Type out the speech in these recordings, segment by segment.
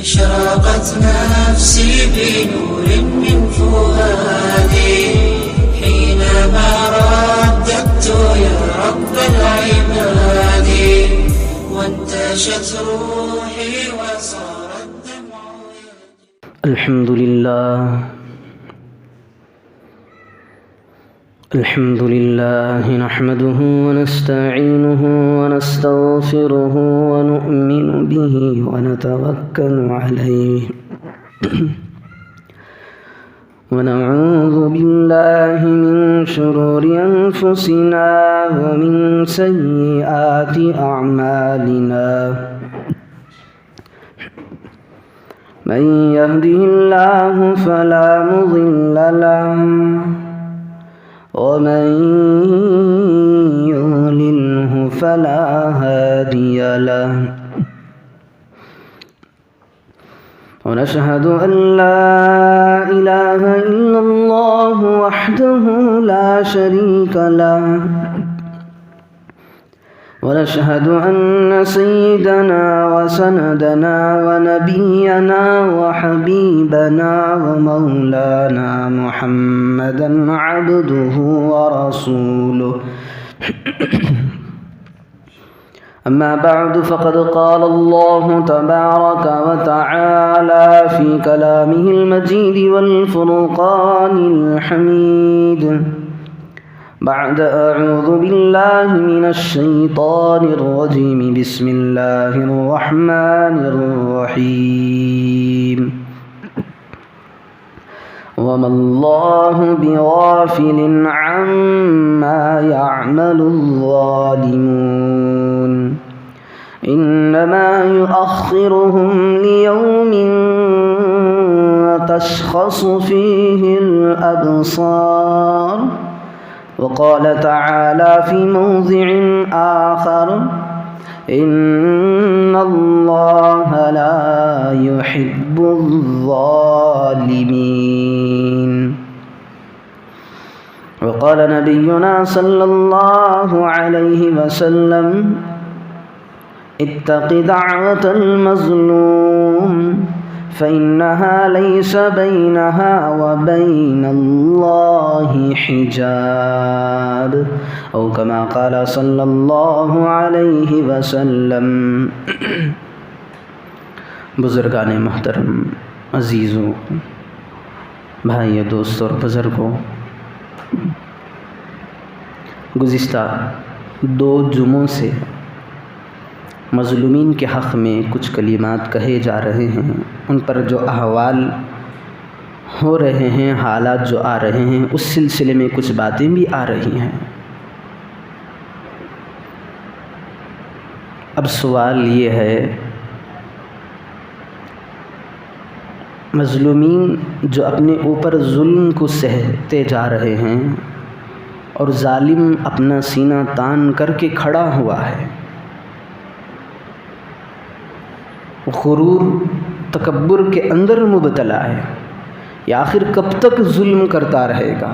أشرقت نفسي بنور من فؤادي حينما رددت يا رب العباد وانتشت روحي وصار الدمع الحمد لله نحمده ونستعينه ونستغفره ونؤمن به ونتوكل عليه ونعوذ بالله من شرور أنفسنا ومن سيئات أعمالنا من يهده الله فلا مضل له ومن يضلله فلا هادي له ونشهد أن لا إله إلا الله وحده لا شريك له ونشهد أن سيدنا وسندنا ونبينا وحبيبنا ومولانا محمدا عبده ورسوله أما بعد فقد قال الله تبارك وتعالى في كلامه المجيد والفرقان الحميد بعد أعوذ بالله من الشيطان الرجيم بسم الله الرحمن الرحيم وما الله بغافل عما يعمل الظالمون إنما يؤخرهم ليوم تشخص فيه الأبصار وقال تعالى في موضع آخر إن الله لا يحب الظالمين وقال نبينا صلى الله عليه وسلم اتق دعوة المظلوم فإنها ليس بينها وبين الله حجاب أو كما قال صلى الله عليه وسلم بزرگان محترم، عزیزوں، بھائی، دوست اور بزرگوں، گزشتہ 2 جمعوں سے مظلومین کے حق میں کچھ کلمات کہے جا رہے ہیں، ان پر جو احوال ہو رہے ہیں، حالات جو آ رہے ہیں، اس سلسلے میں کچھ باتیں بھی آ رہی ہیں۔ اب سوال یہ ہے، مظلومین جو اپنے اوپر ظلم کو سہتے جا رہے ہیں اور ظالم اپنا سینہ تان کر کے کھڑا ہوا ہے، غرور تکبر کے اندر مبتلا ہے، یہ آخر کب تک ظلم کرتا رہے گا؟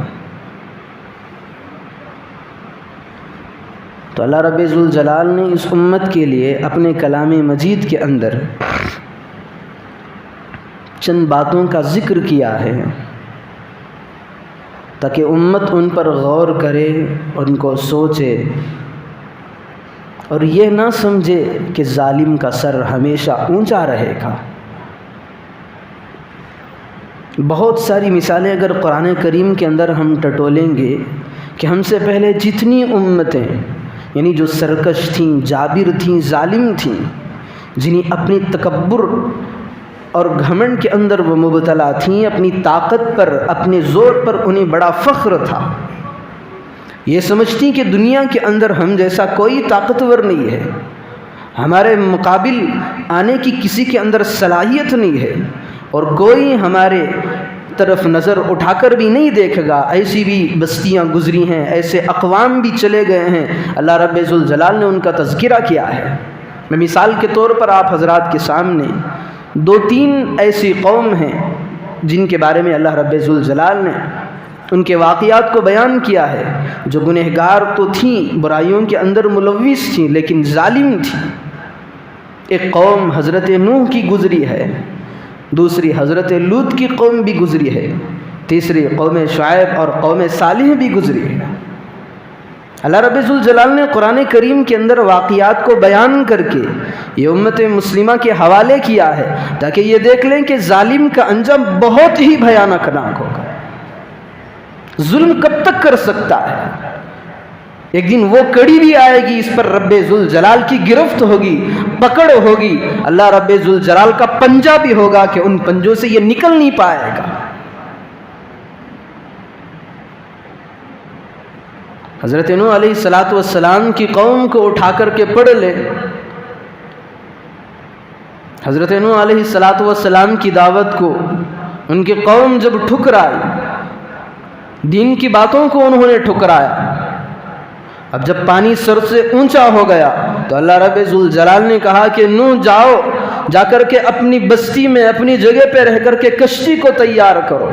تو اللہ رب ذوالجلال نے اس امت کے لیے اپنے کلام مجید کے اندر چند باتوں کا ذکر کیا ہے تاکہ امت ان پر غور کرے، ان کو سوچے اور یہ نہ سمجھے کہ ظالم کا سر ہمیشہ اونچا رہے گا۔ بہت ساری مثالیں اگر قرآن کریم کے اندر ہم ٹٹولیں گے کہ ہم سے پہلے جتنی امتیں یعنی جو سرکش تھیں، جابر تھیں، ظالم تھیں، جنہیں اپنی تکبر اور گھمنڈ کے اندر وہ مبتلا تھیں، اپنی طاقت پر، اپنے زور پر انہیں بڑا فخر تھا، یہ سمجھتی کہ دنیا کے اندر ہم جیسا کوئی طاقتور نہیں ہے، ہمارے مقابل آنے کی کسی کے اندر صلاحیت نہیں ہے اور کوئی ہمارے طرف نظر اٹھا کر بھی نہیں دیکھے گا۔ ایسی بھی بستیاں گزری ہیں، ایسے اقوام بھی چلے گئے ہیں، اللہ رب ذوالجلال نے ان کا تذکرہ کیا ہے۔ میں مثال کے طور پر آپ حضرات کے سامنے 2-3 ایسی قوم ہیں جن کے بارے میں اللہ رب ذوالجلال نے ان کے واقعات کو بیان کیا ہے، جو گنہگار تو تھیں، برائیوں کے اندر ملوث تھیں، لیکن ظالم تھیں۔ ایک قوم حضرت نوح کی گزری ہے، دوسری حضرت لوط کی قوم بھی گزری ہے، تیسری قوم شعیب اور قوم صالح بھی گزری ہے۔ اللہ رب ذوالجلال نے قرآن کریم کے اندر واقعات کو بیان کر کے یہ امت مسلمہ کے حوالے کیا ہے تاکہ یہ دیکھ لیں کہ ظالم کا انجام بہت ہی بھیانک ہوگا۔ ظلم کب تک کر سکتا ہے؟ ایک دن وہ کڑی بھی آئے گی، اس پر رب ذوالجلال کی گرفت ہوگی، پکڑ ہوگی، اللہ رب ذوالجلال کا پنجہ بھی ہوگا کہ ان پنجوں سے یہ نکل نہیں پائے گا۔ حضرت نوح علیہ السلام کی قوم کو اٹھا کر کے پڑھ لے۔ حضرت نوح علیہ السلام کی دعوت کو ان کی قوم جب ٹھکرائی، دین کی باتوں کو انہوں نے ٹھکرایا، اب جب پانی سر سے اونچا ہو گیا تو اللہ رب ذوالجلال نے کہا کہ نوح جاؤ، جا کر کے اپنی بستی میں اپنی جگہ پہ رہ کر کے کشتی کو تیار کرو۔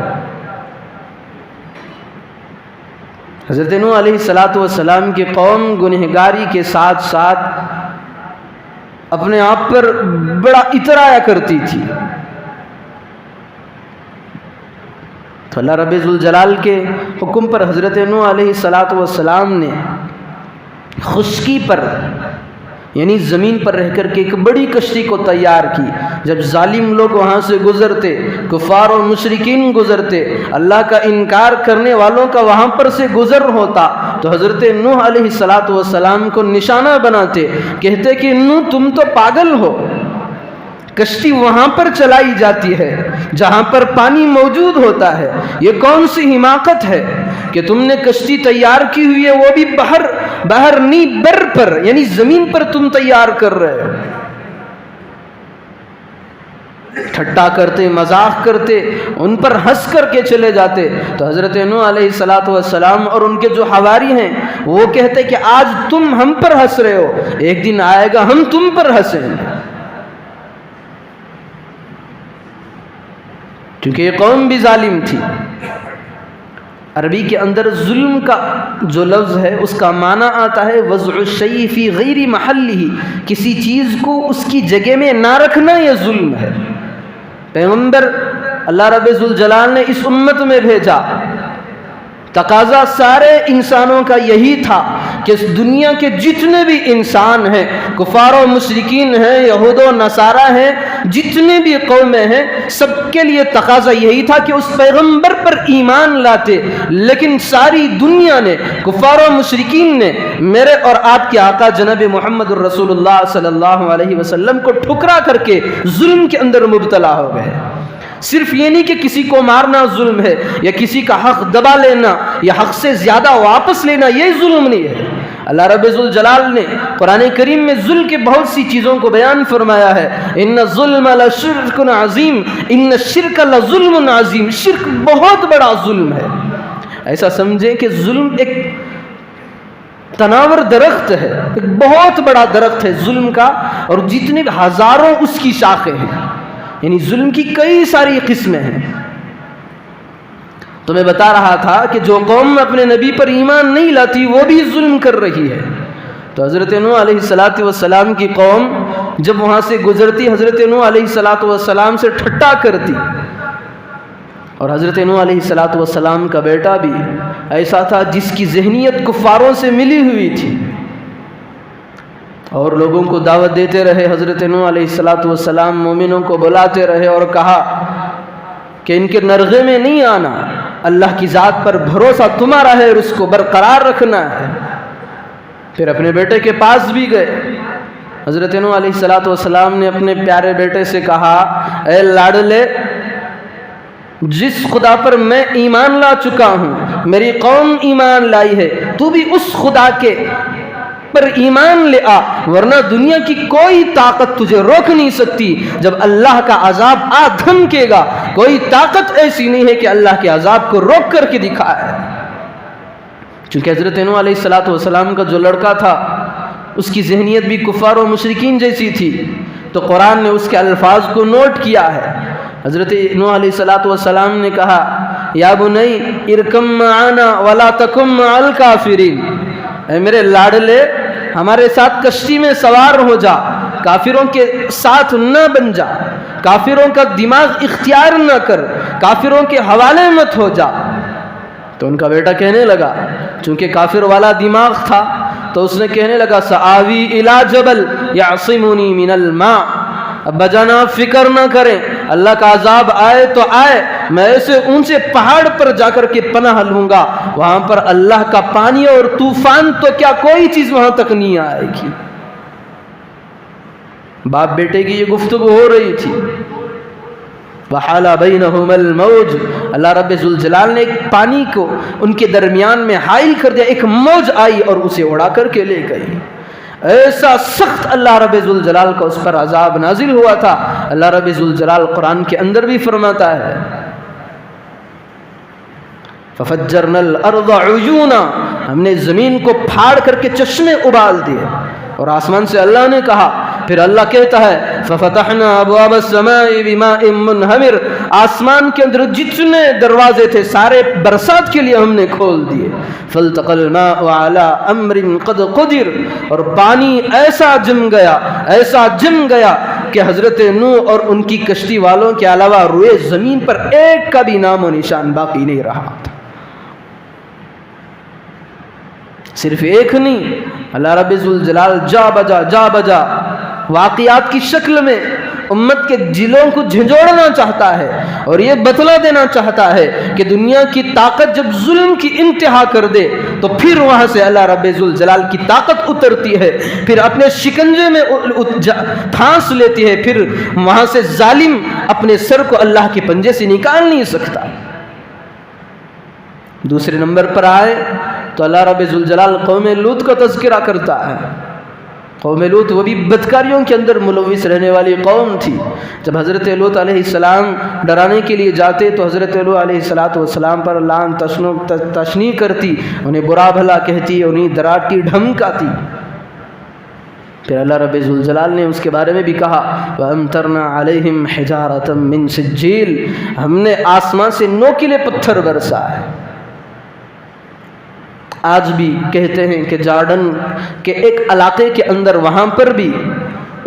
حضرت نوح علیہ السلام کی قوم گنہگاری کے ساتھ ساتھ اپنے آپ پر بڑا اترایا کرتی تھی، تو اللہ رب ذوالجلال کے حکم پر حضرت نوح علیہ السلام نے خشکی پر یعنی زمین پر رہ کر کے ایک بڑی کشتی کو تیار کی۔ جب ظالم لوگ وہاں سے گزرتے، کفار اور مشرکین گزرتے، اللہ کا انکار کرنے والوں کا وہاں پر سے گزر ہوتا تو حضرت نوح علیہ السلام کو نشانہ بناتے، کہتے کہ نوح تم تو پاگل ہو، کشتی وہاں پر چلائی جاتی ہے جہاں پر پانی موجود ہوتا ہے، یہ کون سی حماقت ہے کہ تم نے کشتی تیار کی ہوئی ہے، وہ بھی باہر نہیں بر پر یعنی زمین پر تم تیار کر رہے ہو۔ ٹھٹا کرتے، مذاق کرتے، ان پر ہنس کر کے چلے جاتے تو حضرت نوح علیہ السلام اور ان کے جو حواری ہیں وہ کہتے کہ آج تم ہم پر ہنس رہے ہو، ایک دن آئے گا ہم تم پر ہنسیں گے۔ کیونکہ یہ قوم بھی ظالم تھی۔ عربی کے اندر ظلم کا جو لفظ ہے اس کا معنی آتا ہے وضع الشیء فی غیر محلہ، کسی چیز کو اس کی جگہ میں نہ رکھنا یہ ظلم ہے۔ پیغمبر اللہ رب ذوالجلال نے اس امت میں بھیجا، تقاضا سارے انسانوں کا یہی تھا کہ اس دنیا کے جتنے بھی انسان ہیں، کفار و مشرکین ہیں، یہود و نصارہ ہیں، جتنے بھی قومیں ہیں، سب کے لیے تقاضا یہی تھا کہ اس پیغمبر پر ایمان لاتے، لیکن ساری دنیا نے، کفار و مشرکین نے میرے اور آپ کے آقا جناب محمد الرسول اللہ صلی اللہ علیہ وسلم کو ٹھکرا کر کے ظلم کے اندر مبتلا ہو گئے۔ صرف یہ نہیں کہ کسی کو مارنا ظلم ہے یا کسی کا حق دبا لینا یا حق سے زیادہ واپس لینا، یہ ظلم نہیں ہے۔ اللہ رب ذوالجلال نے قرآن کریم میں ظلم کے بہت سی چیزوں کو بیان فرمایا ہے، ان الظلم لشرک عظیم، ان الشرک لظلم عظیم، شرک بہت بڑا ظلم ہے۔ ایسا سمجھیں کہ ظلم ایک تناور درخت ہے، ایک بہت بڑا درخت ہے ظلم کا، اور جتنے ہزاروں اس کی شاخیں ہیں، یعنی ظلم کی کئی ساری قسمیں ہیں۔ تو میں بتا رہا تھا کہ جو قوم اپنے نبی پر ایمان نہیں لاتی وہ بھی ظلم کر رہی ہے۔ تو حضرت نوح علیہ السلام کی قوم جب وہاں سے گزرتی، حضرت نوح علیہ السلام سے ٹھٹا کرتی، اور حضرت نوح علیہ السلام کا بیٹا بھی ایسا تھا جس کی ذہنیت کفاروں سے ملی ہوئی تھی، اور لوگوں کو دعوت دیتے رہے۔ حضرت نوح علیہ السلام مومنوں کو بلاتے رہے اور کہا کہ ان کے نرغے میں نہیں آنا، اللہ کی ذات پر بھروسہ تمہارا ہے اور اس کو برقرار رکھنا ہے۔ پھر اپنے بیٹے کے پاس بھی گئے۔ حضرت نوح علیہ السلام نے اپنے پیارے بیٹے سے کہا، اے لاڈلے، جس خدا پر میں ایمان لا چکا ہوں، میری قوم ایمان لائی ہے، تو بھی اس خدا کے پر ایمان لے آ، ورنہ دنیا کی کوئی طاقت تجھے روک نہیں سکتی۔ جب اللہ کا عذاب آ دھمکے گا، کوئی طاقت ایسی نہیں ہے کہ اللہ کے عذاب کو روک کر کے دکھائے۔ چونکہ حضرت نوح علیہ السلام کا جو لڑکا تھا اس کی ذہنیت بھی کفار و مشرکین جیسی تھی، تو قرآن نے اس کے الفاظ کو نوٹ کیا ہے۔ حضرت نوح علیہ السلام نے کہا، یا بنی ارکم معنا ولا تکم مع الکافرین، اے میرے لاڈلے ہمارے ساتھ کشتی میں سوار ہو جا، کافروں کے ساتھ نہ بن جا۔ کافروں کا دماغ اختیار نہ کر، کافروں کے حوالے مت ہو جا۔ تو ان کا بیٹا کہنے لگا، چونکہ کافر والا دماغ تھا تو اس نے کہنے لگا سآوی الی جبل یعصمنی من الماء، ابا جان آپ فکر نہ کریں، اللہ کا عذاب آئے تو آئے، میں ایسے اونچے پہاڑ پر جا کر کے پناہ لوں گا، وہاں پر اللہ کا پانی اور طوفان تو کیا کوئی چیز وہاں تک نہیں آئے گی۔ باپ بیٹے کی یہ گفتگو ہو رہی تھی۔ وحال بینہما الموج، اللہ رب ذوالجلال نے ایک پانی کو ان کے درمیان میں حائل کر دیا، ایک موج آئی اور اسے اڑا کر کے لے گئی۔ ایسا سخت اللہ رب ذوالجلال کا اس پر عذاب نازل ہوا تھا۔ اللہ رب ذوالجلال قرآن کے اندر بھی فرماتا ہے فَفَجَّرْنَا الْأَرْضَ عُيُونًا، ہم نے زمین کو پھاڑ کر کے چشمے ابال دیے۔ اور آسمان سے اللہ نے کہا، پھر اللہ کہتا ہے فَفَتَحْنَا أَبْوَابَ السَّمَاءِ بِمَاءٍ مُنْهَمِرٍ، آسمان کے اندر جتنے دروازے تھے سارے برسات کے لیے ہم نے کھول دیے۔ فَالْتَقَى الْمَاءُ عَلَىٰ أَمْرٍ قَدْ قُدِرَ، اور پانی ایسا جم گیا کہ حضرت نوح اور ان کی کشتی والوں کے علاوہ روئے زمین پر ایک کا بھی نام و نشان باقی نہیں رہا تھا۔ صرف ایک نہیں، اللہ رب ذوالجلال جا بجا واقعات کی شکل میں امت کے دلوں کو جھنجھوڑنا چاہتا ہے اور یہ بتلا دینا چاہتا ہے کہ دنیا کی طاقت جب ظلم کی انتہا کر دے تو پھر وہاں سے اللہ رب ذوالجلال کی طاقت اترتی ہے، پھر اپنے شکنجے میں پھانس لیتی ہے، پھر وہاں سے ظالم اپنے سر کو اللہ کے پنجے سے نکال نہیں سکتا۔ دوسرے نمبر پر آئے تو اللہ رب ذوالجلال قوم لوط کا تذکرہ کرتا ہے۔ قوم لوط وہ بھی بدکاریوں کے اندر ملوث رہنے والی قوم تھی۔ جب حضرت لوط علیہ السلام ڈرانے کے لیے جاتے تو حضرت لوط علیہ السلام پر لعن تشنیع کرتی، انہیں برا بھلا کہتی، انہیں ڈراتی دھمکاتی۔ پھر اللہ رب ذوالجلال نے اس کے بارے میں بھی کہا وَأَمْطَرْنَا عَلَيْهِمْ حِجَارَةً مِّن سِجِّيلٍ، ہم نے آسمان سے نوکیلے پتھر برسا ہے۔ آج بھی کہتے ہیں کہ جارڈن کے ایک علاقے کے اندر وہاں پر بھی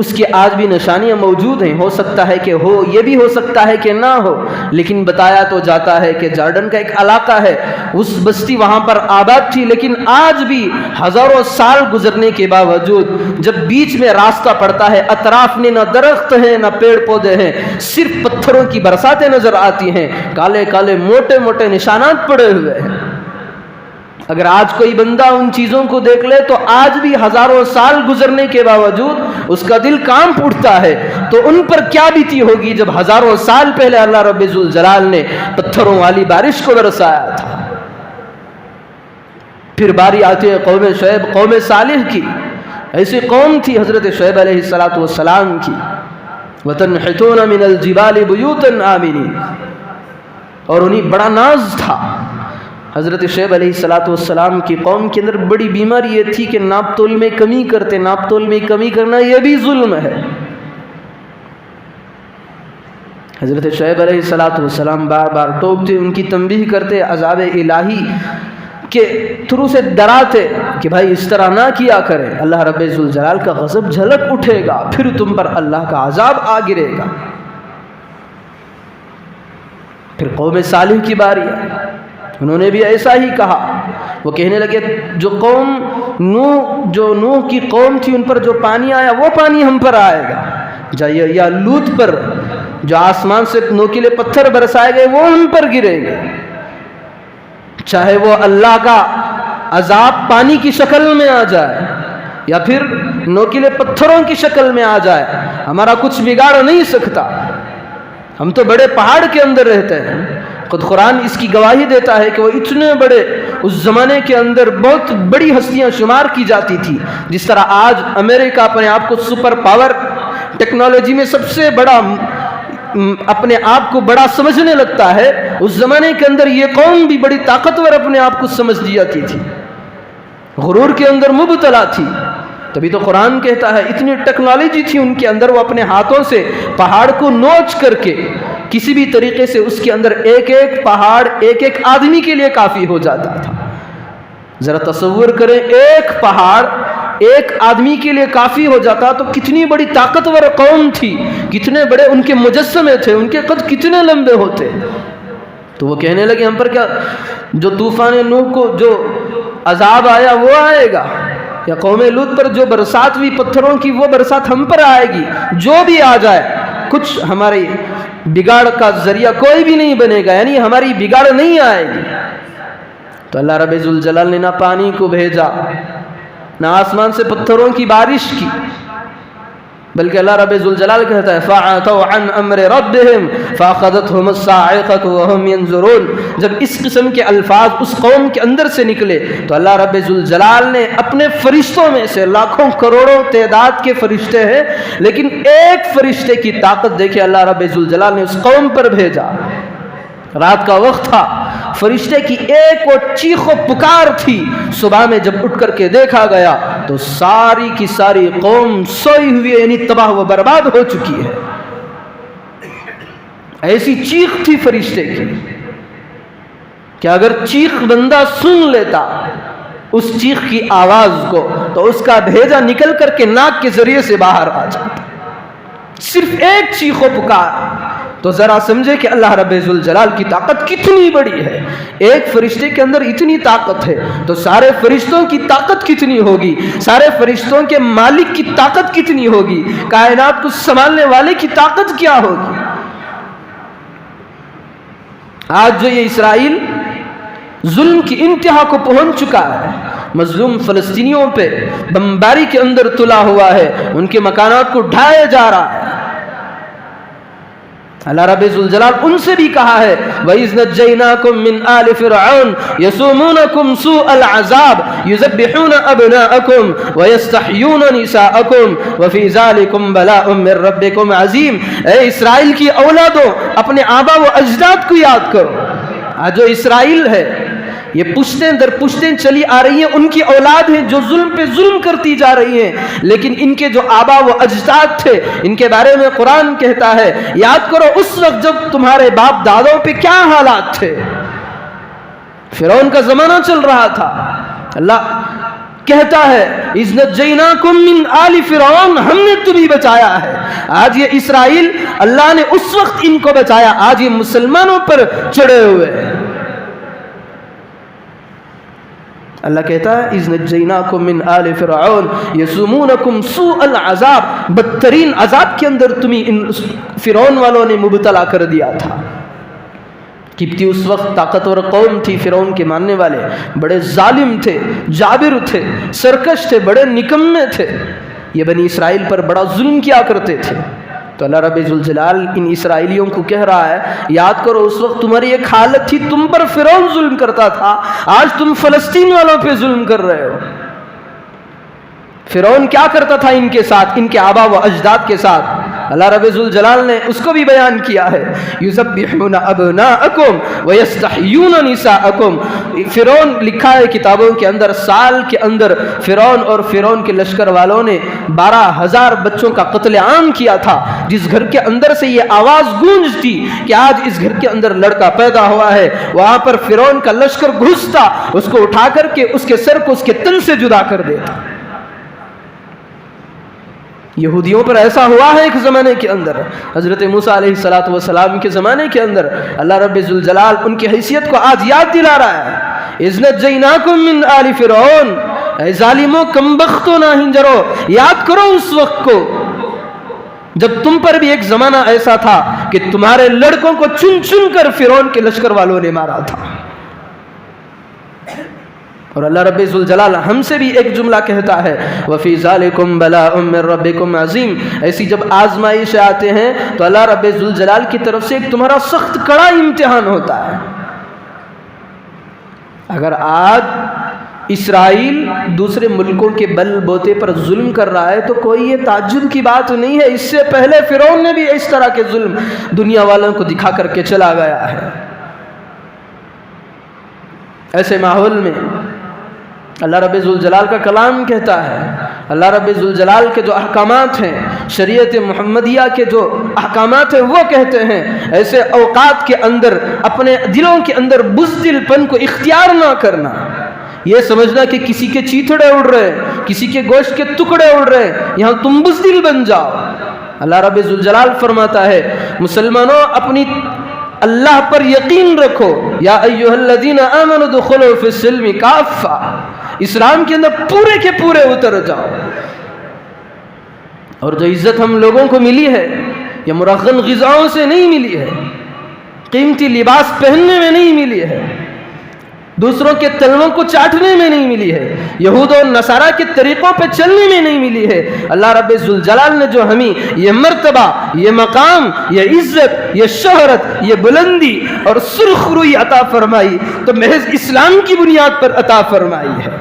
اس کی آج بھی نشانیاں موجود ہیں، ہو سکتا ہے کہ ہو، یہ بھی ہو سکتا ہے کہ نہ ہو، لیکن بتایا تو جاتا ہے کہ جارڈن کا ایک علاقہ ہے، اس بستی وہاں پر آباد تھی، لیکن آج بھی ہزاروں سال گزرنے کے باوجود جب بیچ میں راستہ پڑتا ہے اطراف میں نہ درخت ہیں نہ پیڑ پودے ہیں، صرف پتھروں کی برساتیں نظر آتی ہیں، کالے کالے موٹے موٹے نشانات پڑے ہوئے ہیں۔ اگر آج کوئی بندہ ان چیزوں کو دیکھ لے تو آج بھی ہزاروں سال گزرنے کے باوجود اس کا دل کانپ اٹھتا ہے، تو ان پر کیا بیتی ہوگی جب ہزاروں سال پہلے اللہ رب ذوالجلال نے پتھروں والی بارش کو برسایا تھا۔ پھر باری آتی ہے قوم شعیب، قوم صالح کی۔ ایسی قوم تھی حضرت شعیب علیہ السلام کی، وَتَنْحِتُونَ مِنَ الْجِبَالِ بُيُوتًا آمِنِينَ، اور انہیں بڑا ناز تھا۔ حضرت شعیب علیہ السلام کی قوم کے اندر بڑی بیماری یہ تھی کہ ناپ تول میں کمی کرتے، ناپ تول میں کمی کرنا یہ بھی ظلم ہے۔ حضرت شعیب علیہ السلام بار بار ٹوکتے، ان کی تنبیہ کرتے، عذاب الہی کے تھرو سے ڈراتے کہ بھائی اس طرح نہ کیا کریں، اللہ رب ذوالجلال کا غضب جھلک اٹھے گا، پھر تم پر اللہ کا عذاب آ گرے گا۔ پھر قوم صالح کی باری ہے، انہوں نے بھی ایسا ہی کہا۔ وہ کہنے لگے جو نوح کی قوم تھی ان پر جو پانی آیا وہ پانی ہم پر آئے گا، یا لوط پر جو آسمان سے نوکیلے پتھر برسائے گئے وہ ہم پر گرے گے، چاہے وہ اللہ کا عذاب پانی کی شکل میں آ جائے یا پھر نوکیلے پتھروں کی شکل میں آ جائے، ہمارا کچھ بگاڑ نہیں سکتا، ہم تو بڑے پہاڑ کے اندر رہتے ہیں۔ خود قرآن اس کی گواہی دیتا ہے کہ وہ اتنے بڑے، اس زمانے کے اندر بہت بڑی ہستیاں شمار کی جاتی تھی، جس طرح آج امریکہ اپنے آپ کو سپر پاور ٹیکنالوجی میں سب سے بڑا اپنے آپ کو بڑا سمجھنے لگتا ہے، اس زمانے کے اندر یہ قوم بھی بڑی طاقتور اپنے آپ کو سمجھ دی جاتی تھی، غرور کے اندر مبتلا تھی۔ تبھی تو قرآن کہتا ہے اتنی ٹیکنالوجی تھی ان کے اندر، وہ اپنے ہاتھوں سے پہاڑ کو نوچ کر کے کسی بھی طریقے سے اس کے اندر ایک ایک پہاڑ ایک ایک آدمی کے لیے کافی ہو جاتا تھا۔ ذرا تصور کریں، ایک پہاڑ ایک آدمی کے لیے کافی ہو جاتا تو کتنی بڑی طاقتور قوم تھی، کتنے بڑے ان کے مجسمے تھے، ان کے قد کتنے لمبے ہوتے. تو وہ کہنے لگے ہم پر کیا جو طوفان نوح کو جو عذاب آیا وہ آئے گا، یا قوم لوط پر جو برسات ہوئی پتھروں کی وہ برسات ہم پر آئے گی؟ جو بھی آ جائے کچھ ہماری بگاڑ کا ذریعہ کوئی بھی نہیں بنے گا، یعنی ہماری بگاڑ نہیں آئے گی. تو اللہ رب ذوالجلال نے نہ پانی کو بھیجا، نہ آسمان سے پتھروں کی بارش کی، بلکہ اللہ رب ذوالجلال کہتا ہے فَعَتَوْا عَنْ أَمْرِ رَبِّهِمْ فَأَخَذَتْهُمُ الصَّاعِقَةُ وَهُمْ يَنظُرُونَ. جب اس قسم کے الفاظ اس قوم کے اندر سے نکلے تو اللہ رب ذوالجلال نے اپنے فرشتوں میں سے، لاکھوں کروڑوں تعداد کے فرشتے ہیں لیکن ایک فرشتے کی طاقت دیکھے اللہ رب ذوالجلال نے اس قوم پر بھیجا. رات کا وقت تھا، فرشتے کی ایک اور چیخ و پکار تھی. صبح میں جب اٹھ کر کے دیکھا گیا تو ساری کی ساری قوم سوئی ہوئی ہے، یعنی تباہ و برباد ہو چکی ہے. ایسی چیخ تھی فرشتے کی کہ اگر چیخ بندہ سن لیتا اس چیخ کی آواز کو تو اس کا بھیجا نکل کر کے ناک کے ذریعے سے باہر آ جاتا. صرف ایک چیخ و پکار. تو ذرا سمجھے کہ اللہ رب ذوالجلال کی طاقت کتنی بڑی ہے. ایک فرشتے کے اندر اتنی طاقت ہے تو سارے فرشتوں کی طاقت کتنی ہوگی، سارے فرشتوں کے مالک کی طاقت کتنی ہوگی، کائنات کو سنبھالنے والے کی طاقت کیا ہوگی. آج جو یہ اسرائیل ظلم کی انتہا کو پہنچ چکا ہے، مظلوم فلسطینیوں پہ بمباری کے اندر تلا ہوا ہے، ان کے مکانات کو ڈھایا جا رہا ہے. اللہ رب ذوالجلال ان سے بھی کہا ہے وَإِذْ نَجَّيْنَاكُمْ مِنْ آلِ فِرْعَوْنَ يَسُومُونَكُمْ سُوءَ الْعَذَابِ يُذَبِّحُونَ أَبْنَاءَكُمْ وَيَسْتَحْيُونَ نِسَاءَكُمْ وَفِي ذَلِكُمْ بَلَاءٌ مِّن رَّبِّكُمْ عَظِيمٌ. اے اسرائیل کی اولادوں، اپنے آبا و اجداد کو یاد کرو. آج جو اسرائیل ہے یہ پشتیں در پشتیں چلی آ رہی ہیں، ان کی اولاد ہیں جو ظلم پہ ظلم کرتی جا رہی ہیں، لیکن ان کے جو آبا و اجداد تھے ان کے بارے میں قرآن کہتا ہے یاد کرو اس وقت جب تمہارے باپ دادوں پہ کیا حالات تھے. فرعون کا زمانہ چل رہا تھا. اللہ کہتا ہے اِذْ نَجَّيْنَاكُمْ مِنْ آلِ فِرْعَوْنَ، ہم نے تمہیں بچایا ہے. آج یہ اسرائیل اللہ نے اس وقت ان کو بچایا، آج یہ مسلمانوں پر چڑھے ہوئے ہیں. اللہ کہتا ہے اِذْ نَجَّيْنَاكُمْ مِنْ آلِ فِرْعَوْنَ يَسُومُونَكُمْ سُوءَ الْعَذَابِ، بدترین عذاب کے اندر تمہیں ان فرعون والوں نے مبتلا کر دیا تھا. قبطی اس وقت طاقتور قوم تھی، فرعون کے ماننے والے بڑے ظالم تھے، جابر تھے، سرکش تھے، بڑے نکمے تھے. یہ بنی اسرائیل پر بڑا ظلم کیا کرتے تھے. تو اللہ رب ذوالجلال ان اسرائیلیوں کو کہہ رہا ہے یاد کرو اس وقت تمہاری ایک حالت تھی، تم پر فرعون ظلم کرتا تھا، آج تم فلسطین والوں پہ ظلم کر رہے ہو. فرعون کیا کرتا تھا ان کے ساتھ، ان کے آبا و اجداد کے ساتھ؟ اللہ رب ذوالجلال نے اس کو بھی بیان کیا ہے یذبحون ابناءکم ویستحیون نساءکم. فرعون لکھا ہے کتابوں کے اندر سال کے اندر فرعون اور فرعون کے لشکر والوں نے 12,000 بچوں کا قتل عام کیا تھا. جس گھر کے اندر سے یہ آواز گونجتی کہ آج اس گھر کے اندر لڑکا پیدا ہوا ہے، وہاں پر فرعون کا لشکر گھستا، اس کو اٹھا کر کے اس کے سر کو اس کے تن سے جدا کر دیتا. یہودیوں پر ایسا ہوا ہے ایک زمانے کے اندر، حضرت موسیٰ علیہ السلام کے زمانے کے اندر. اللہ رب ذوالجلال ان کی حیثیت کو آج یاد دلا رہا ہے اِذْ نَجَّيْنَاكُمْ مِنْ آلِ فِرْعَوْنَ. اے ظالموں، کمبختوں، ناہنجروں، یاد کرو اس وقت کو جب تم پر بھی ایک زمانہ ایسا تھا کہ تمہارے لڑکوں کو چن چن کر فرعون کے لشکر والوں نے مارا تھا. اور اللہ رب ذوالجلال ہم سے بھی ایک جملہ کہتا ہے وَفِي ذَلِكُمْ بَلَاءٌ مِّن رَّبِّكُمْ عَظِيمٌ. ایسی جب آزمائشیں آتے ہیں تو اللہ رب ذوالجلال کی طرف سے ایک تمہارا سخت کڑا امتحان ہوتا ہے. اگر آج اسرائیل دوسرے ملکوں کے بل بوتے پر ظلم کر رہا ہے تو کوئی یہ تعجب کی بات نہیں ہے. اس سے پہلے فرعون نے بھی اس طرح کے ظلم دنیا والوں کو دکھا کر کے چلا گیا ہے. ایسے ماحول میں اللہ رب ذوالجلال کا کلام کہتا ہے، اللہ رب ذوالجلال کے جو احکامات ہیں، شریعت محمدیہ کے جو احکامات ہیں وہ کہتے ہیں ایسے اوقات کے اندر اپنے دلوں کے اندر بزدل پن کو اختیار نہ کرنا. یہ سمجھنا کہ کسی کے چیتڑے اڑ رہے ہیں، کسی کے گوشت کے ٹکڑے اڑ رہے ہیں، یہاں تم بزدل بن جاؤ۔ اللہ رب ذوالجلال فرماتا ہے مسلمانوں اپنی اللہ پر یقین رکھو، یا ایھا الذین آمنوا ادخلوا فی السلم کافہ، اسلام کے اندر پورے کے پورے اتر جاؤ۔ اور جو عزت ہم لوگوں کو ملی ہے یہ مرغن غذاؤں سے نہیں ملی ہے، قیمتی لباس پہننے میں نہیں ملی ہے، دوسروں کے تلووں کو چاٹنے میں نہیں ملی ہے، یہود و نصارہ کے طریقوں پہ چلنے میں نہیں ملی ہے۔ اللہ رب ذوالجلال نے جو ہمیں یہ مرتبہ، یہ مقام، یہ عزت، یہ شہرت، یہ بلندی اور سرخ روئی عطا فرمائی تو محض اسلام کی بنیاد پر عطا فرمائی ہے۔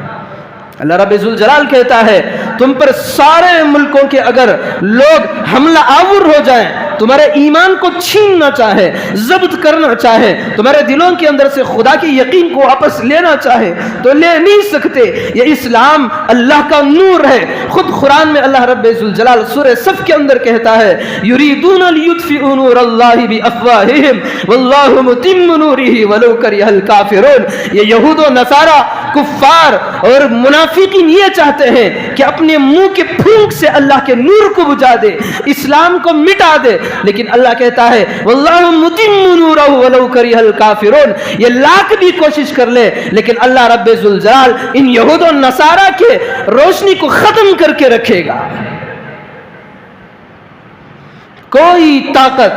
اللہ رب ذوالجلال کہتا ہے تم پر سارے ملکوں کے اگر لوگ حملہ آور ہو جائیں، تمہارے ایمان کو چھیننا چاہے، ضبط کرنا چاہے، تمہارے دلوں کے اندر سے خدا کی یقین کو واپس لینا چاہے تو لے نہیں سکتے۔ یہ اسلام اللہ کا نور ہے۔ خود قرآن میں اللہ رب ذوالجلال سورہ صف کے اندر کہتا ہے یریدون لیطفئوا نور اللہ بافواہہم واللہ متم نورہ ولو کرہ الکافرون۔ یہ یہود و نصارہ، کفار اور منافقین یہ چاہتے ہیں کہ اپنے منہ کے پھونک سے اللہ کے نور کو بجھا دے، اسلام کو مٹا دے، لیکن اللہ کہتا ہے واللہ متم نورہ ولو کرہ الکافرون۔ یہ لاکھ بھی کوشش کر لے لیکن اللہ رب ذوالجلال ان یہود و نصارہ کے روشنی کو ختم کر کے رکھے گا۔ کوئی طاقت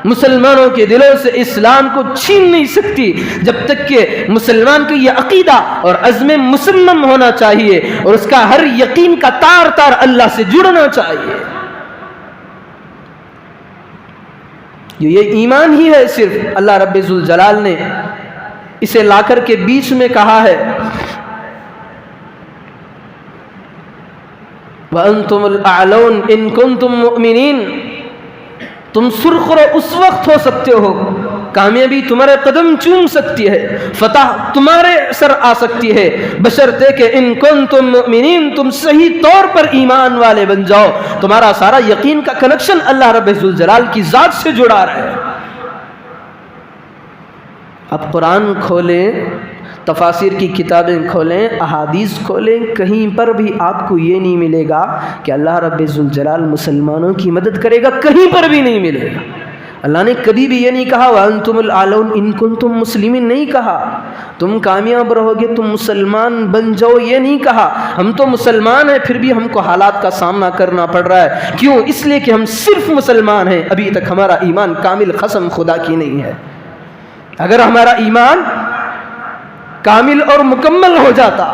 مسلمانوں کے دلوں سے اسلام کو چھین نہیں سکتی جب تک کہ مسلمان کا یہ عقیدہ اور عزم مصمم ہونا چاہیے اور اس کا ہر یقین کا تار تار اللہ سے جڑنا چاہیے۔ یہ ایمان ہی ہے صرف، اللہ رب ذوالجلال نے اسے لا کر کے بیچ میں کہا ہے وَأَنْتُمُ الْأَعْلَوْنَ إِن كُنْتُم مُؤْمِنِينَ۔ تم سرخرو اس وقت ہو سکتے ہو، کامیابی تمہارے قدم چوم سکتی ہے، فتح تمہارے سر آ سکتی ہے، بشرطے کہ ان کنتم مؤمنین، تم صحیح طور پر ایمان والے بن جاؤ۔ تمہارا سارا یقین کا کنیکشن اللہ رب ذوالجلال کی ذات سے جڑا رہے۔ اب قرآن کھولیں، تفاسیر کی کتابیں کھولیں، احادیث کھولیں، کہیں پر بھی آپ کو یہ نہیں ملے گا کہ اللہ رب ذوالجلال مسلمانوں کی مدد کرے گا، کہیں پر بھی نہیں ملے گا۔ اللہ نے کبھی بھی یہ نہیں کہا وَأَنْتُمُ الْأَعْلَوْنَ إِن كُنْتُم مُسْلِمِينَ، نہیں کہا تم کامیاب رہو گے، تم مسلمان بن جاؤ، یہ نہیں کہا۔ ہم تو مسلمان ہیں پھر بھی ہم کو حالات کا سامنا کرنا پڑ رہا ہے، کیوں؟ اس لیے کہ ہم صرف مسلمان ہیں، ابھی تک ہمارا ایمان کامل قسم خدا کی نہیں ہے۔ اگر ہمارا ایمان کامل اور مکمل ہو جاتا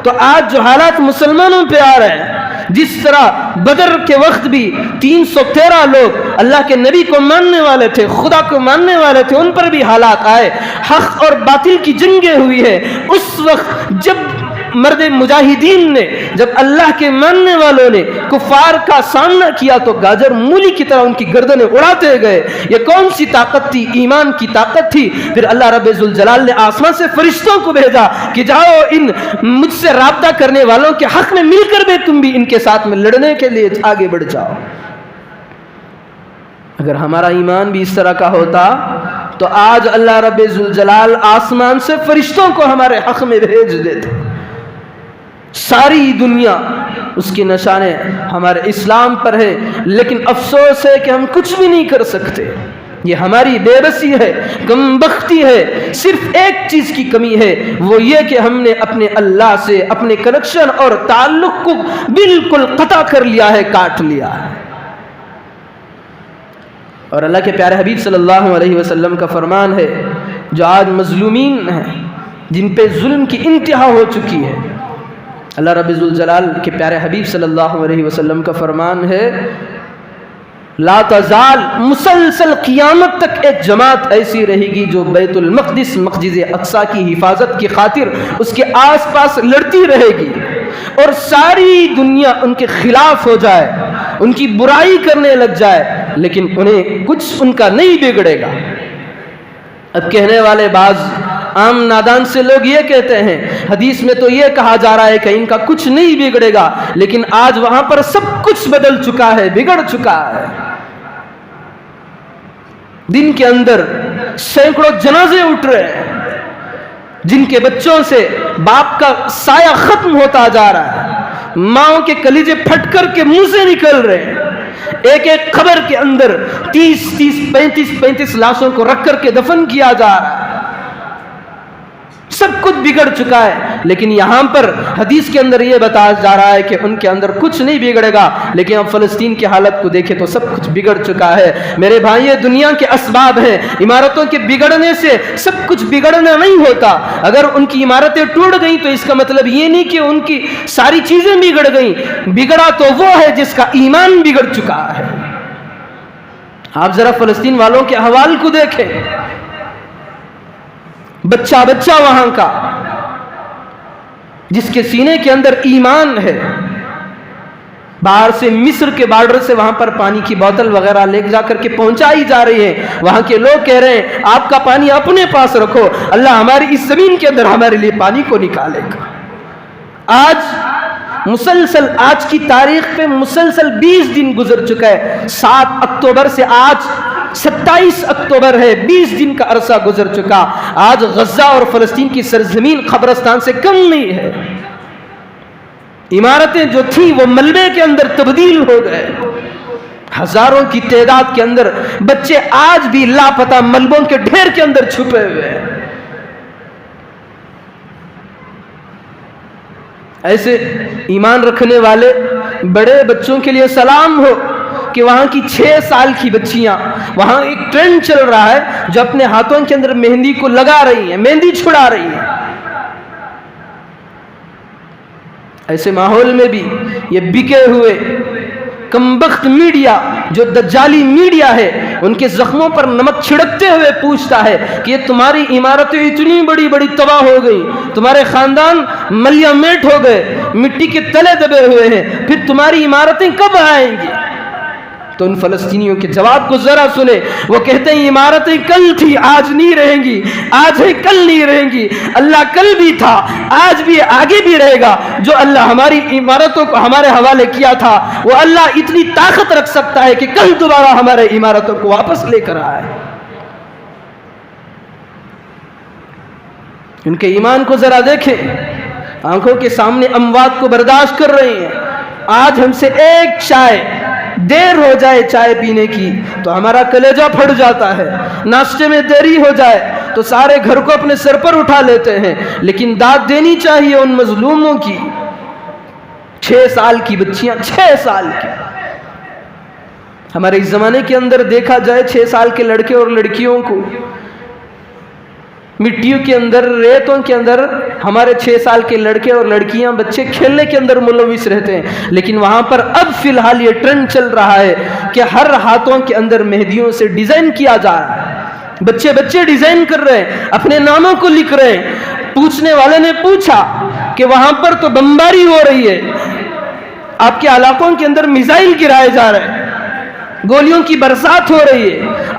تو آج جو حالات مسلمانوں پہ آ رہے ہیں، جس طرح بدر کے وقت بھی 313 لوگ اللہ کے نبی کو ماننے والے تھے، خدا کو ماننے والے تھے، ان پر بھی حالات آئے، حق اور باطل کی جنگیں ہوئی ہے۔ اس وقت جب مرد مجاہدین نے، جب اللہ کے ماننے والوں نے کفار کا سامنا کیا تو گاجر مولی کی طرح ان کی گردنیں اڑاتے گئے۔ یہ کون سی طاقت تھی؟ ایمان کی طاقت تھی۔ پھر اللہ رب ذوالجلال نے آسمان سے فرشتوں کو بھیجا کہ جاؤ ان مجھ سے رابطہ کرنے والوں کے حق میں مل کر بھی تم بھی ان کے ساتھ میں لڑنے کے لیے آگے بڑھ جاؤ۔ اگر ہمارا ایمان بھی اس طرح کا ہوتا تو آج اللہ رب ذوالجلال آسمان سے فرشتوں کو ہمارے حق میں بھیج دیتے۔ ساری دنیا اس کی نشانیں ہمارے اسلام پر ہے، لیکن افسوس ہے کہ ہم کچھ بھی نہیں کر سکتے۔ یہ ہماری بے بسی ہے، کم بختی ہے۔ صرف ایک چیز کی کمی ہے، وہ یہ کہ ہم نے اپنے اللہ سے اپنے کنیکشن اور تعلق کو بالکل قطع کر لیا ہے، کاٹ لیا ہے۔ اور اللہ کے پیارے حبیب صلی اللہ علیہ وسلم کا فرمان ہے، جو آج مظلومین ہیں، جن پہ ظلم کی انتہا ہو چکی ہے، اللہ رب ذوالجلال کے پیارے حبیب صلی اللہ علیہ وسلم کا فرمان ہے لا تزال، مسلسل قیامت تک ایک جماعت ایسی رہے گی جو بیت المقدس، مسجد اقصی کی حفاظت کی خاطر اس کے آس پاس لڑتی رہے گی، اور ساری دنیا ان کے خلاف ہو جائے، ان کی برائی کرنے لگ جائے، لیکن انہیں کچھ ان کا نہیں بگڑے گا۔ اب کہنے والے بعض عام نادان سے لوگ یہ کہتے ہیں حدیث میں تو یہ کہا جا رہا ہے کہ ان کا کچھ نہیں بگڑے گا، لیکن آج وہاں پر سب کچھ بدل چکا ہے، بگڑ چکا ہے۔ دن کے اندر سینکڑوں جنازے اٹھ رہے ہیں، جن کے بچوں سے باپ کا سایہ ختم ہوتا جا رہا ہے، ماؤں کے کلیجے پھٹ کر کے منہ سے نکل رہے ہیں، ایک ایک قبر کے اندر 35 لاشوں کو رکھ کر کے دفن کیا جا رہا ہے، سب کچھ بگڑ چکا ہے۔ لیکن یہاں پر حدیث کے اندر یہ بتایا جا رہا ہے کہ ان کے اندر کچھ نہیں بگڑے گا، لیکن اب فلسطین کی حالت کو دیکھیں تو سب کچھ بگڑ چکا ہے۔ میرے بھائی، یہ دنیا کے اسباب ہیں، عمارتوں کے بگڑنے سے سب کچھ بگڑنا نہیں ہوتا۔ اگر ان کی عمارتیں ٹوٹ گئیں تو اس کا مطلب یہ نہیں کہ ان کی ساری چیزیں بگڑ گئیں، بگڑا تو وہ ہے جس کا ایمان بگڑ چکا ہے۔ آپ ذرا فلسطین والوں کے احوال کو دیکھیں، بچہ بچہ وہاں کا جس کے سینے کے اندر ایمان ہے، باہر سے مصر کے بارڈر سے وہاں پر پانی کی بوتل وغیرہ لے جا کر کے پہنچائی جا رہی ہے، وہاں کے لوگ کہہ رہے ہیں آپ کا پانی اپنے پاس رکھو، اللہ ہماری اس زمین کے اندر ہمارے لیے پانی کو نکالے گا۔ آج کی تاریخ پہ مسلسل 20 دن گزر چکا ہے، 7 اکتوبر سے آج 27 اکتوبر ہے، 20 دن کا عرصہ گزر چکا۔ آج غزہ اور فلسطین کی سرزمین قبرستان سے کم نہیں ہے، عمارتیں جو تھیں وہ ملبے کے اندر تبدیل ہو گئے، ہزاروں کی تعداد کے اندر بچے آج بھی لاپتہ ملبوں کے ڈھیر کے اندر چھپے ہوئے ہیں۔ ایسے ایمان رکھنے والے بڑے بچوں کے لیے سلام ہو کہ وہاں کی 6 سال کی بچیاں، وہاں ایک ٹرینڈ چل رہا ہے جو اپنے ہاتھوں کے اندر مہندی کو لگا رہی ہیں، مہندی چھڑا رہی ہیں۔ ایسے ماحول میں بھی یہ بکے ہوئے کمبخت میڈیا جو دجالی میڈیا ہے، ان کے زخموں پر نمک چھڑکتے ہوئے پوچھتا ہے کہ یہ تمہاری عمارتیں اتنی بڑی بڑی تباہ ہو گئی، تمہارے خاندان ملیا میٹ ہو گئے، مٹی کے تلے دبے ہوئے ہیں، پھر تمہاری عمارتیں کب آئیں گی؟ تو ان فلسطینیوں کے جواب کو ذرا سنیں، وہ کہتے ہیں عمارتیں کل تھی آج نہیں رہیں گی، آج ہے کل نہیں رہیں گی، اللہ کل بھی تھا آج بھی آگے بھی رہے گا، جو اللہ ہماری عمارتوں کو ہمارے حوالے کیا تھا وہ اللہ اتنی طاقت رکھ سکتا ہے کہ کل دوبارہ ہمارے عمارتوں کو واپس لے کر آئے۔ ان کے ایمان کو ذرا دیکھیں، آنکھوں کے سامنے اموات کو برداشت کر رہے ہیں۔ آج ہم سے ایک چائے دیر ہو جائے چائے پینے کی تو ہمارا کلیجہ پھٹ جاتا ہے، ناشتے میں دیری ہو جائے تو سارے گھر کو اپنے سر پر اٹھا لیتے ہیں، لیکن داد دینی چاہیے ان مظلوموں کی۔ 6 سال کی بچیاں، 6 سال کی، ہمارے اس زمانے کے اندر دیکھا جائے 6 سال کے لڑکے اور لڑکیوں کو مٹیوں کے اندر، ریتوں کے اندر ہمارے 6 سال کے لڑکے اور لڑکیاں بچے کھیلنے کے اندر ملوث رہتے ہیں، لیکن وہاں پر اب فی الحال یہ ٹرینڈ چل رہا ہے کہ ہر ہاتھوں کے اندر مہندیوں سے ڈیزائن کیا جا رہا ہے، بچے ڈیزائن کر رہے ہیں، اپنے ناموں کو لکھ رہے ہیں۔ پوچھنے والے نے پوچھا کہ وہاں پر تو بمباری ہو رہی ہے، آپ کے علاقوں کے اندر میزائل گرائے جا رہے ہیں، گولیوں کی برسات ہو رہی ہے،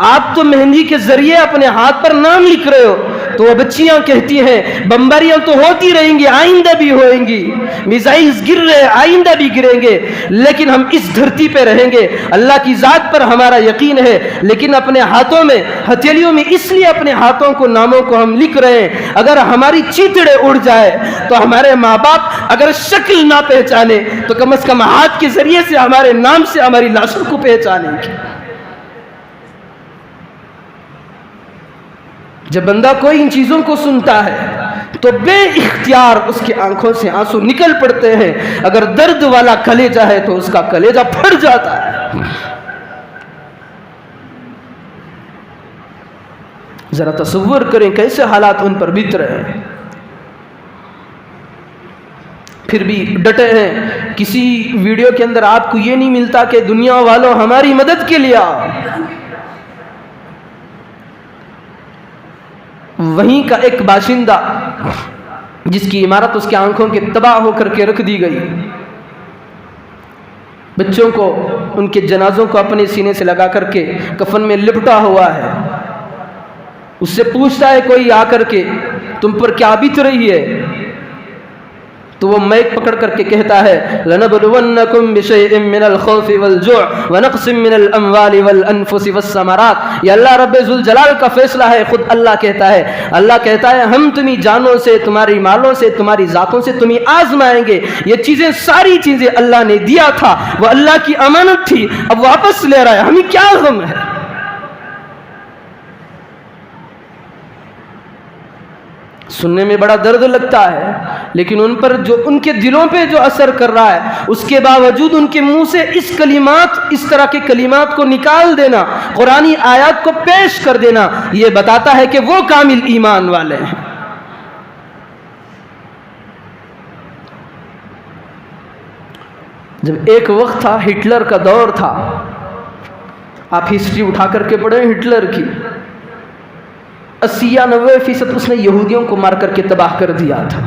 آپ تو مہندی کے ذریعے اپنے ہاتھ پر نام لکھ رہے ہو۔ تو وہ بچیاں کہتی ہیں بمباریاں تو ہوتی رہیں گی، آئندہ بھی ہوئیں گی، میزائلز گر رہے آئندہ بھی گریں گے، لیکن ہم اس دھرتی پہ رہیں گے، اللہ کی ذات پر ہمارا یقین ہے، لیکن اپنے ہاتھوں میں، ہتھیلیوں میں اس لیے اپنے ہاتھوں کو، ناموں کو ہم لکھ رہے ہیں، اگر ہماری چیتڑے اڑ جائے تو ہمارے ماں باپ اگر شکل نہ پہچانے تو کم از کم ہاتھ کے ذریعے سے ہمارے نام سے ہماری لاشوں کو پہچانیں گے۔ جب بندہ کوئی ان چیزوں کو سنتا ہے تو بے اختیار اس کی آنکھوں سے آنسو نکل پڑتے ہیں، اگر درد والا کلیجہ ہے تو اس کا کلیجہ پھٹ جاتا ہے۔ ذرا تصور کریں کیسے حالات ان پر بیت رہے ہیں، پھر بھی ڈٹے ہیں۔ کسی ویڈیو کے اندر آپ کو یہ نہیں ملتا کہ دنیا والوں ہماری مدد کے لیے آؤ۔ وہیں کا ایک باشندہ جس کی عمارت اس کی آنکھوں کے تباہ ہو کر کے رکھ دی گئی، بچوں کو، ان کے جنازوں کو اپنے سینے سے لگا کر کے کفن میں لپٹا ہوا ہے، اس سے پوچھتا ہے کوئی آ کر کے تم پر کیا بیت رہی ہے؟ تو وہ مائک پکڑ کر کے کہتا ہے لَنَبْلُوَنَّكُمْ بِشَيْءٍ مِّنَ الْخَوْفِ وَالْجُوعِ وَنَقْصٍ مِّنَ الْأَمْوَالِ وَالْأَنفُسِ وَالثَّمَرَاتِ۔ یہ اللہ رب ذوالجلال کا فیصلہ ہے، خود اللہ کہتا ہے ہم تمہیں جانوں سے، تمہاری مالوں سے، تمہاری ذاتوں سے تمہیں آزمائیں گے۔ یہ چیزیں، ساری چیزیں اللہ نے دیا تھا، وہ اللہ کی امانت تھی، اب واپس لے رہا ہے، ہمیں کیا غم ہے؟ سننے میں بڑا درد لگتا ہے، لیکن ان پر جو ان کے دلوں پہ جو اثر کر رہا ہے، اس کے باوجود ان کے منہ سے اس طرح کے کلمات کو نکال دینا، قرآنی آیات کو پیش کر دینا، یہ بتاتا ہے کہ وہ کامل ایمان والے ہیں۔ جب ایک وقت تھا، ہٹلر کا دور تھا، آپ ہسٹری اٹھا کر کے پڑھیں ہٹلر کی، 80-90% اس نے یہودیوں کو مار کر کے تباہ کر دیا تھا۔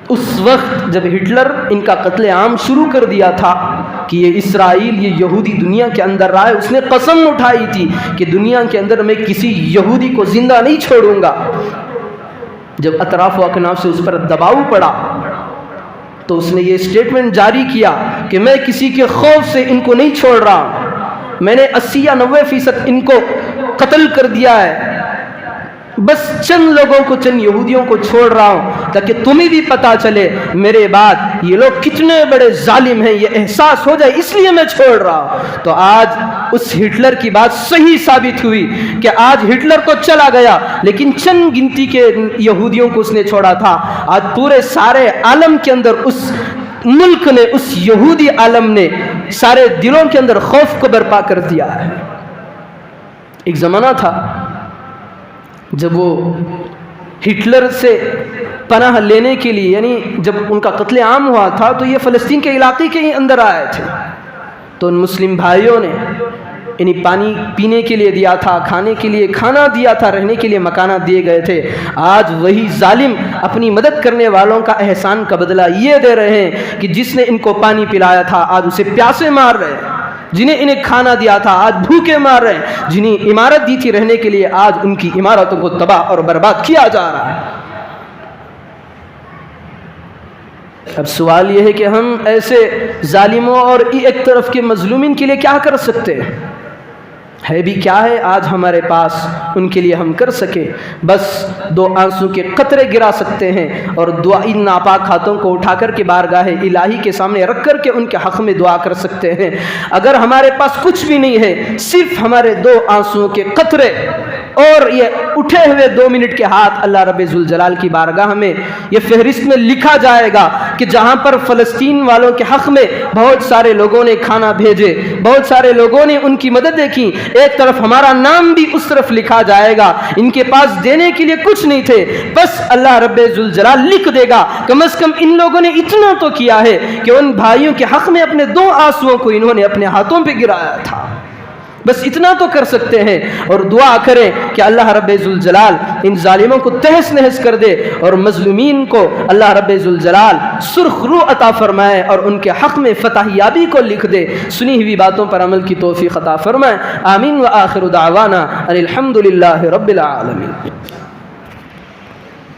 اس وقت جب ہٹلر ان کا قتل عام شروع کر دیا تھا کہ یہ اسرائیل، یہ یہودی دنیا کے اندر رہا ہے، اس نے قسم اٹھائی تھی کہ دنیا کے اندر میں کسی یہودی کو زندہ نہیں چھوڑوں گا۔ جب اطراف و اکناف سے اس پر دباؤ پڑا تو اس نے یہ اسٹیٹمنٹ جاری کیا کہ میں کسی کے خوف سے ان کو نہیں چھوڑ رہا، میں نے 80-90% ان کو قتل کر دیا ہے، بس چند لوگوں کو، چند یہودیوں کو چھوڑ رہا ہوں تاکہ تمہیں بھی پتا چلے میرے بعد یہ لوگ کتنے بڑے ظالم ہیں، یہ احساس ہو جائے، اس لیے میں چھوڑ رہا ہوں۔ تو آج اس ہٹلر کی بات صحیح ثابت ہوئی کہ آج ہٹلر تو چلا گیا، لیکن چند گنتی کے یہودیوں کو اس نے چھوڑا تھا۔ آج پورے سارے عالم کے اندر اس ملک نے، اس یہودی عالم نے سارے دلوں کے اندر خوف کو برپا کر دیا ہے۔ ایک زمانہ تھا جب وہ ہٹلر سے پناہ لینے کے لیے، یعنی جب ان کا قتل عام ہوا تھا تو یہ فلسطین کے علاقے کے ہی اندر آئے تھے، تو ان مسلم بھائیوں نے انہیں پانی پینے کے لیے دیا تھا، کھانے کے لیے کھانا دیا تھا، رہنے کے لیے مکانات دیے گئے تھے۔ آج وہی ظالم اپنی مدد کرنے والوں کا احسان کا بدلہ یہ دے رہے ہیں کہ جس نے ان کو پانی پلایا تھا آج اسے پیاسے مار رہے ہیں، جنہیں انہیں کھانا دیا تھا آج بھوکے مار رہے ہیں، جنہیں عمارت دی تھی رہنے کے لیے آج ان کی عمارتوں کو تباہ اور برباد کیا جا رہا ہے۔ اب سوال یہ ہے کہ ہم ایسے ظالموں اور ایک طرف کے مظلومین کے لیے کیا کر سکتے ہیں؟ ہے بھی کیا ہے آج ہمارے پاس ان کے لیے ہم کر سکے؟ بس 2 آنسو کے قطرے گرا سکتے ہیں اور دعا ان ناپاک ہاتھوں کو اٹھا کر کے بارگاہ الہی کے سامنے رکھ کر کے ان کے حق میں دعا کر سکتے ہیں۔ اگر ہمارے پاس کچھ بھی نہیں ہے، صرف ہمارے 2 آنسو کے قطرے اور یہ اٹھے ہوئے 2 منٹ کے ہاتھ، اللہ رب ذوالجلال کی بارگاہ میں یہ فہرست میں لکھا جائے گا کہ جہاں پر فلسطین والوں کے حق میں بہت سارے لوگوں نے کھانا بھیجے، بہت سارے لوگوں نے ان کی مددیں کی، ایک طرف ہمارا نام بھی اس طرف لکھا جائے گا۔ ان کے پاس دینے کے لیے کچھ نہیں تھے، بس اللہ رب ذوالجلال لکھ دے گا کم از کم ان لوگوں نے اتنا تو کیا ہے کہ ان بھائیوں کے حق میں اپنے 2 آنسوؤں کو انہوں نے اپنے ہاتھوں پہ گرایا تھا۔ بس اتنا تو کر سکتے ہیں، اور دعا کریں کہ اللہ رب ذوالجلال ان ظالموں کو تہس نہس کر دے اور مظلومین کو اللہ رب ذوالجلال سرخ روح عطا فرمائے اور ان کے حق میں فتح یابی کو لکھ دے۔ سنی ہوئی باتوں پر عمل کی توفیق عطا فرمائے۔ آمین۔ وآخر دعوانا ان الحمد للہ رب العالمین۔